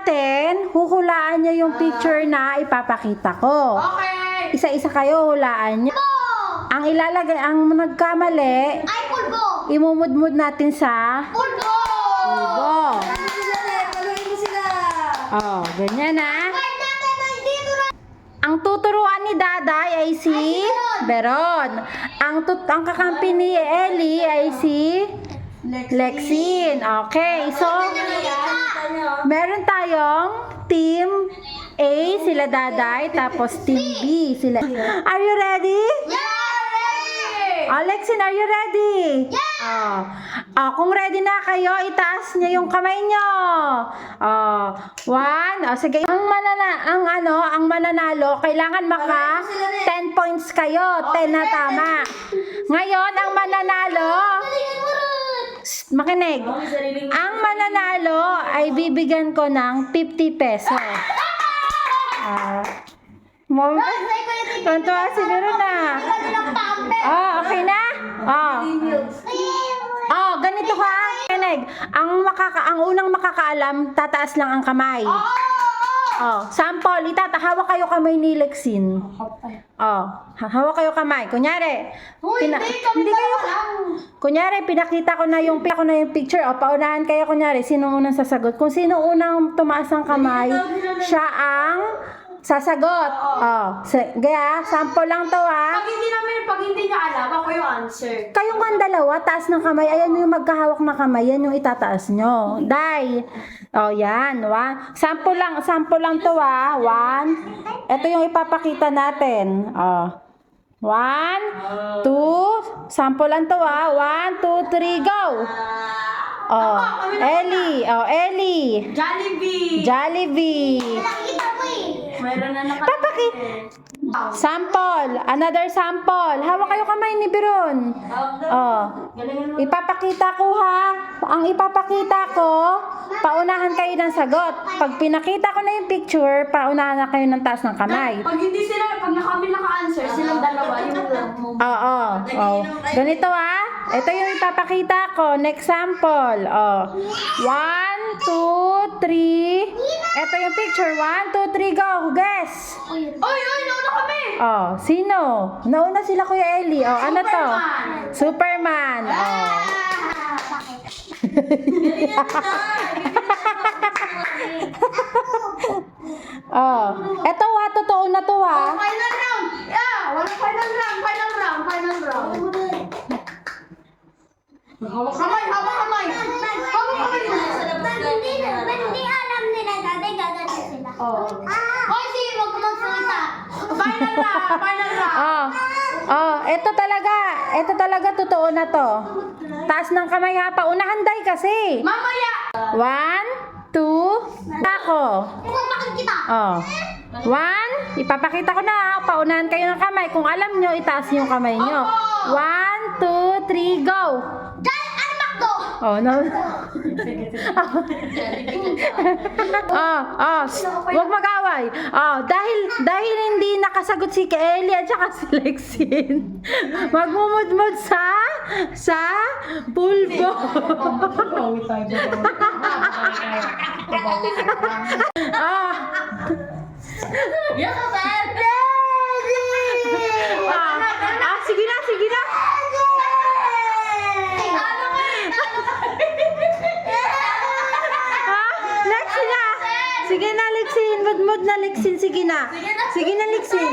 natin, huhulaan niya yung picture na ipapakita ko. Okay! Isa-isa kayo, hulaan niya. Ang ilalagay, ang nagkamali, Ay, pulbo! imumudmud natin sa Pulbo! pulbo. Paluin mo sila! Oh, ganyan na. Kahit natin ay dito na! Ang tuturuan ni Daday ay si Beron. Ang kakampi ni Ellie ay si Lexin. Okay, so meron tayong team A, sila Daday, tapos team B, sila. Are you ready? Yeah! Lexin, are you ready? Kung ready na kayo, itaas niyo yung kamay niyo. One. Sige. Ang mananalo, kailangan maka 10 points kayo. 10 na tama. Ngayon, ang mananalo, makinig. Ang mananalo ay bibigyan ko ng 50 pesos. Tonto si Beron na. Okay na? Ganito ka. Kinig. Ang unang makakaalam, tataas lang ang kamay. Sample, hawak kayo kamay ni Lexin. Hawak kayo kamay. Kunyari, hindi kayo. Kunyari, pinakita ko na yung picture. Paunahan kayo, kunyari, sino unang sasagot. Kung sino unang tumaas ang kamay, siya ang sasagot. Gaya, sample lang to ha. Pag hindi niya alam, ako yung answer. Kayong ang dalawa, taas ng kamay. Ayan yung magkahawak na kamay. Yan yung itataas nyo. Day. Yan. Sample lang to ha. One. Ito yung ipapakita natin. 1, 2. Sample lang to ha. 1, 2, 3, go. Ellie. Ellie. Jollibee. Nakita mo eh! Meron na Sample. Another sample. Hawak kayo kamay ni Beron. Ipapakita ko ha. Ang ipapakita ko, paunahan kayo ng sagot. Pag pinakita ko na yung picture, paunahan na kayo ng taas ng kamay. Pag kami naka-answer, silang dalawa, yung Ganito ha. Ito yung ipapakita ko. Next sample. 1, 2, 3. Ito yung picture. 1, 2, 3, go. Guess. Oy, nauna kami! Sino? Nauna sila Kuya Ellie. Ano to? Superman. Ito ha, totoo na to ha. Final round! Walang final round! Hawak kamay! Hindi alam nila dati gagawin sila. Hoy, sige, wag ka magsalita. Final round! Ito talaga totoo na to. Taas ng kamay ha, paunahan day kasi. Mamaya! 1, 2, ako. Ipapakit kita. 1, ipapakita ko na ha. Paunahan kayo ng kamay. Kung alam nyo, itaas yung kamay nyo. 1, 2, 3, go. Makdo. No. Huwag mag-away. Dahil hindi nakasagot si Ellie at saka si Lexin, magmumudmud sa pulbo. Sige na. Lexin na. Sige na, Lexin. Mudmud na, Lexin. Sige na, Lexin.